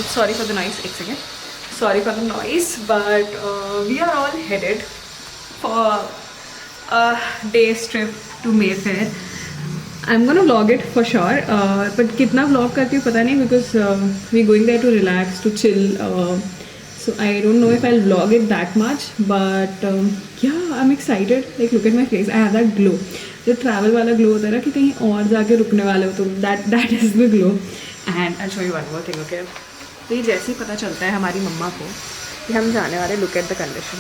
Sorry for the noise. Ek second. Sorry for the noise, but we are all headed for a day's trip to Mayfair. I'm gonna vlog it for sure, but कितना vlog करती हूँ पता नहीं, because we're going there to relax, to chill. So I don't know if I'll vlog it that much, but yeah, I'm excited. Like look at my face. I have that glow. जो travel वाला glow होता है ना कि कहीं और जाके रुकने वाले हो तुम. That is the glow. And I'll show you one more thing, okay? तो ये जैसे ही पता चलता है हमारी मम्मा को कि हम जाने वाले, look at the condition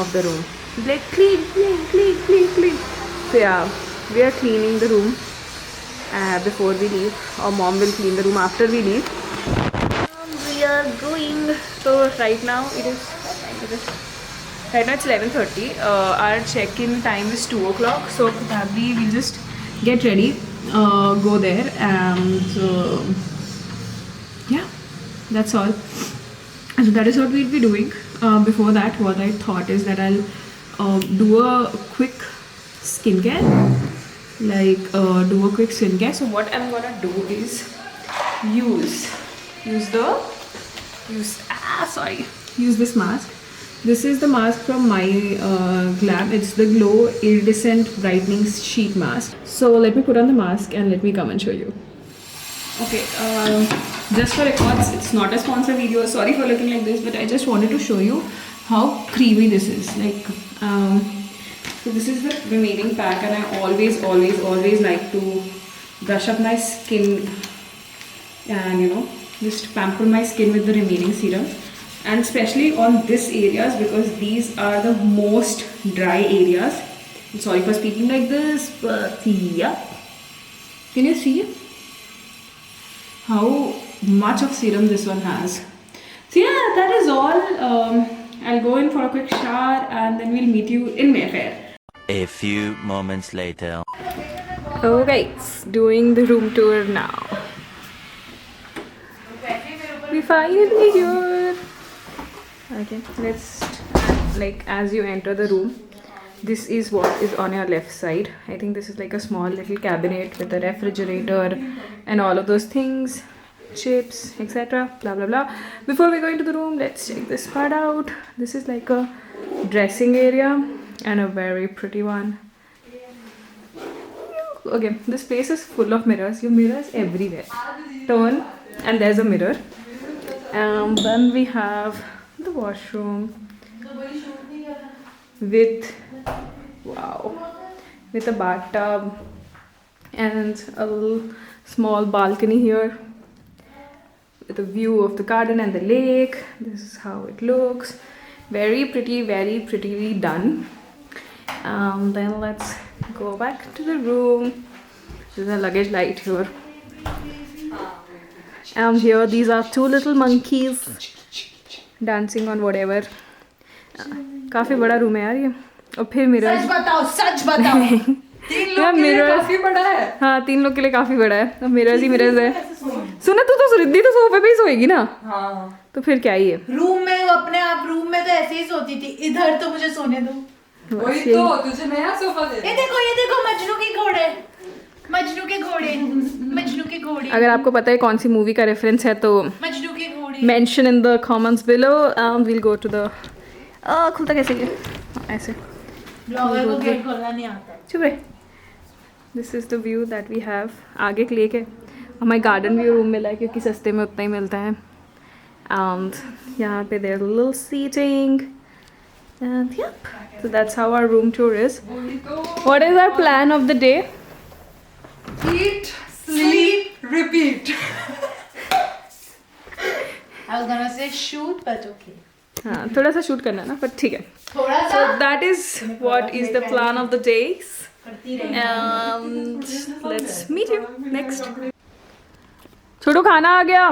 of the room. Like clean. So yeah, we are cleaning the room before we leave, or mom will clean the room after we leave. We are going. So right now it is, right now it's 11:30. Our check-in time is 2 o'clock. So probably we'll just get ready, go there, and yeah, that's all. So that is what we'll be doing. Before that, what I thought is that I'll do a quick skincare. So what I'm gonna do is use this mask. This is the mask from my Glam. It's the Glow Iridescent Brightening Sheet Mask. So let me put on the mask and let me come and show you. Okay, just for records, it's not a sponsor video. Sorry for looking like this, but I just wanted to show you how creamy this is. Like, so this is the remaining pack, and I always like to brush up my skin and just pamper my skin with the remaining serum, and especially on this areas, because these are the most dry areas. I'm sorry for speaking like this, but yeah, can you see how much of serum this one has? So yeah, that is all. I'll go in for a quick shower and then we'll meet you in Mayfair. A few moments later. Oh guys, doing the room tour now. We finally here. Okay, let's, like, as you enter the room, this is what is on your left side. I think this is like a small little cabinet with a refrigerator and all of those things, chips, etc. Blah blah blah. Before we go into the room, let's check this part out. This is like a dressing area and a very pretty one. Okay, this place is full of mirrors. You mirrors everywhere. Turn and there's a mirror. And then we have the washroom with, wow, with a bathtub and a little small balcony here with a view of the garden and the lake. This is how it looks. Very prettily done. Then let's go back to the room. There's a luggage light here. And here these are two little monkeys dancing on whatever. काफी बड़ा room है यार ये. और फिर mirror. सच बताओ. 3 लोग के लिए काफी बड़ा है. हाँ, 3 लोग के लिए काफी बड़ा है. अब मिरर्स ही मिरर्स है. सुना, तू तो रिद्धि तो सोफे पे ही सोएगी ना. हाँ. तो फिर क्या ही है. रूम में अपने आप रूम में तो ऐसे ही सोती थी. इधर तो मुझे सोने दो. वही तो, तुझे नया सोफा दे. ये देखो मजनू के घोड़े. मजनू के घोड़े. अगर आपको पता है कौन सी मूवी का रेफरेंस है तो मजनू के घोड़े. Mention in the comments below. We'll go to the, खुलता कैसे ये? ऐसे. ब्लॉगर को गेट खोलना नहीं आता. चुप रहे. This is the view that we have. आगे के लेके हमारे गार्डन व्यू रूम मिला है क्योंकि सस्ते में उतना ही मिलता है. एंड यहाँ पे there little seating. And yup, so that's how our room tour is. What is our plan of the day? Eat, sleep, repeat. I was gonna say shoot, but okay. हाँ, थोड़ा सा शूट करना है ना, but ठीक है. थोड़ा सा. So that is what is the plan of the days. And let's meet you next. छोटू खाना आ गया.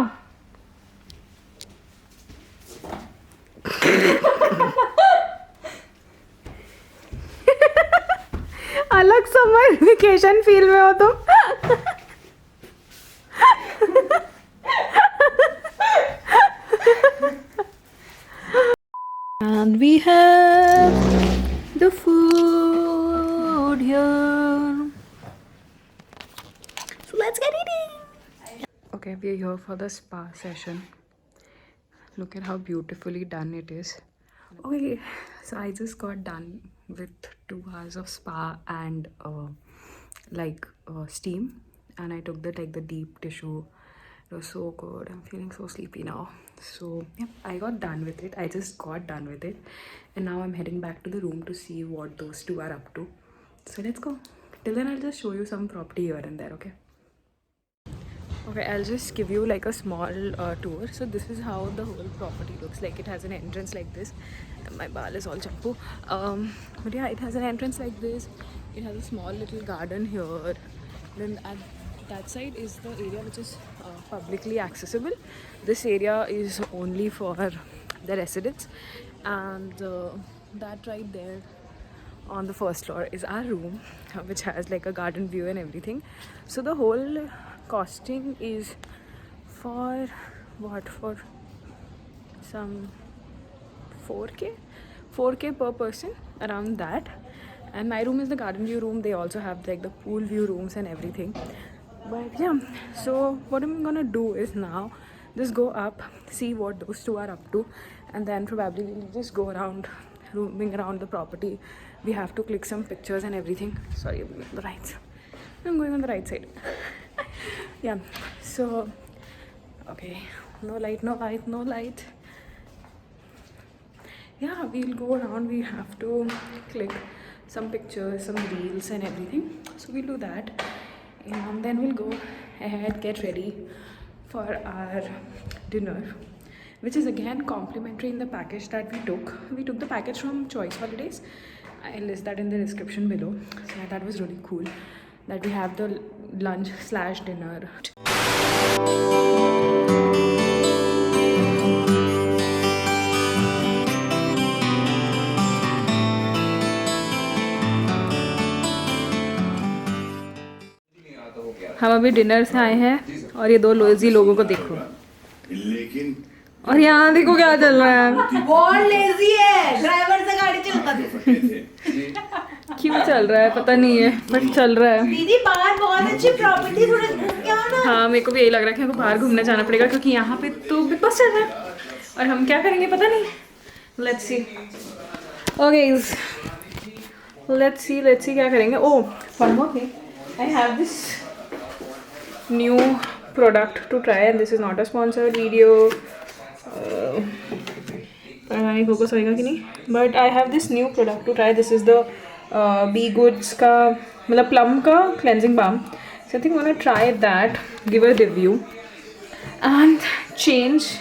अलग समर वेकेशन फील में हो तुम. And we have the food here. So let's get eating. Okay, we are here for the spa session. Look at how beautifully done it is. Okay, so I just got done with 2 hours of spa and steam, and I took the deep tissue. It was so good. I'm feeling so sleepy now. So yeah, I got done with it. I just got done with it, and now I'm heading back to the room to see what those two are up to. So let's go. Till then, I'll just show you some property here and there. Okay. Okay, I'll just give you like a small tour. So this is how the whole property looks like. It has an entrance like this. My bal is all champu. But yeah, it has an entrance like this. It has a small little garden here. Then at that side is the area which is publicly accessible. This area is only for the residents. And that right there on the first floor is our room, which has like a garden view and everything. So the whole costing is for what, for some 4k per person, around that. And my room is the garden view room. They also have like the pool view rooms and everything. But yeah, so what I'm gonna do is now just go up, see what those two are up to, and then probably we'll just go around, roaming around the property. We have to click some pictures and everything. Sorry, I'm going on the right side. I'm going on the right side. Yeah, so okay, no light. Yeah, we'll go around. We have to click some pictures, some reels and everything. So we'll do that, and then we'll go ahead, get ready for our dinner, which is again complimentary in the package that we took. We took the package from Choice Holidays. I'll list that in the description below. So that was really cool that we have the lunch slash dinner. हम अभी dinner से आए हैं और ये 2 लोजी लोगों को देखो, लेकिन और यहाँ देखो क्या चल रहा है। बहुत लेजी है, ड्राइवर से गाड़ी चलता है। क्यों चल रहा है पता नहीं है, बट चल रहा है। दीदी बाहर बहुत अच्छी प्रॉपर्टी, थोड़ा घूम के आओ ना। हाँ, मेरे को भी यही लग रहा है कि हमको बाहर घूमने जाना पड़ेगा, क्योंकि यहाँ पे तो बिग बॉस चल रहा है और हम क्या करेंगे पता नहीं। Let's see. Okay, let's see क्या करेंगे। Oh, one more thing, I have this new product to try, and this is not a sponsored video. पता नहीं फोकस होएगा कि नहीं, but I have this new product to try. This is the Be Goods का, मतलब plum का cleansing balm. So I think I'm gonna try that, give a review and change,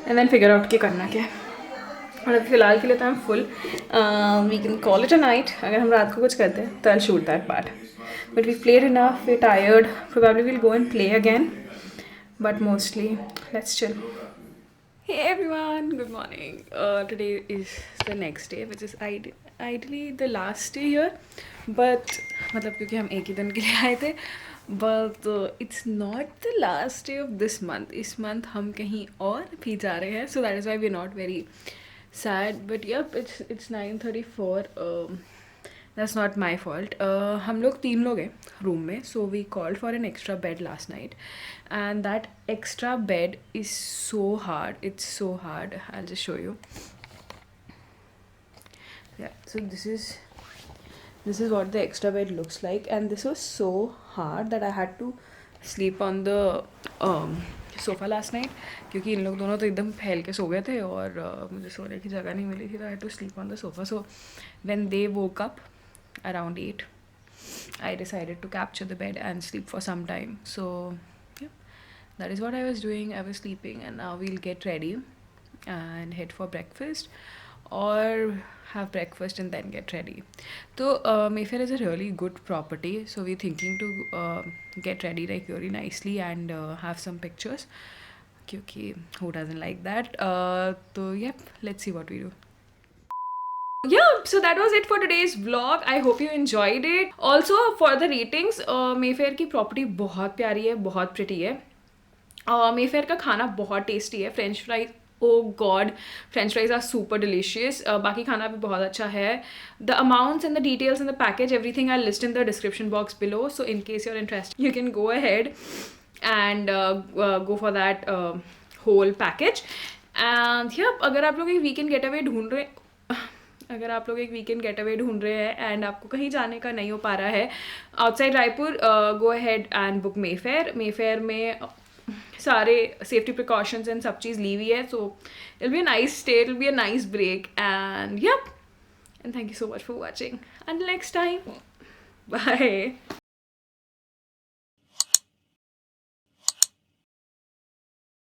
and then figure out कि करना क्या है। और अभी फिलहाल के लिए तो I'm full. We can call it a night. अगर हम रात को कुछ करते हैं तो I'll shoot that part. But we played enough, we're tired. Probably we'll go and play again. But mostly, let's chill. Hey everyone, good morning. Today is the next day, which is ideally the last day here. But मतलब क्योंकि हम एक ही दिन के लिए आए थे. But it's not the last day of this month. इस month हम कहीं और भी जा रहे हैं. So that is why we're not very sad. But yep, it's 9:34. That's not my fault. हम लोग 3 लोग हैं रूम में, so we called for an extra bed last night, and that extra bed is so hard. It's so hard. I'll just show you. Yeah, so this is what the extra bed looks like, and this was so hard that I had to sleep on the sofa last night, क्योंकि इन लोग दोनों तो एकदम फैल के सो गए थे और मुझे सोने की जगह नहीं मिली थी, तो I had to sleep on the sofa. So when they woke up around 8, I decided to capture the bed and sleep for some time. So yeah, that is what I was doing. I was sleeping, and now we'll get ready and head for breakfast, or have breakfast and then get ready. So Mayfair is a really good property, so we're thinking to get ready like very nicely and have some pictures, क्योंकि who doesn't like that. So yep, let's see what we do. Yeah, so that was it for today's vlog. I hope you enjoyed it. Also for the ratings, Mayfair की property बहुत प्यारी है, बहुत pretty है. Mayfair का खाना बहुत tasty है. French fries, oh god, French fries are super delicious. बाकी खाना भी बहुत अच्छा है. The amounts and the details in the package, everything I'll list in the description box below. So in case you're interested, you can go ahead and go for that whole package. And yeah, अगर आप लोग एक weekend get away ढूंढ रहे हैं and आपको कहीं जाने का नहीं हो पा रहा है outside Raipur, go ahead and book Mayfair में सारे सेफ्टी प्रिकॉशंस एंड सब चीज़ ली हुई है, so it be a nice stay, it be a nice break and yup, and thank you so much for watching, until next time, bye.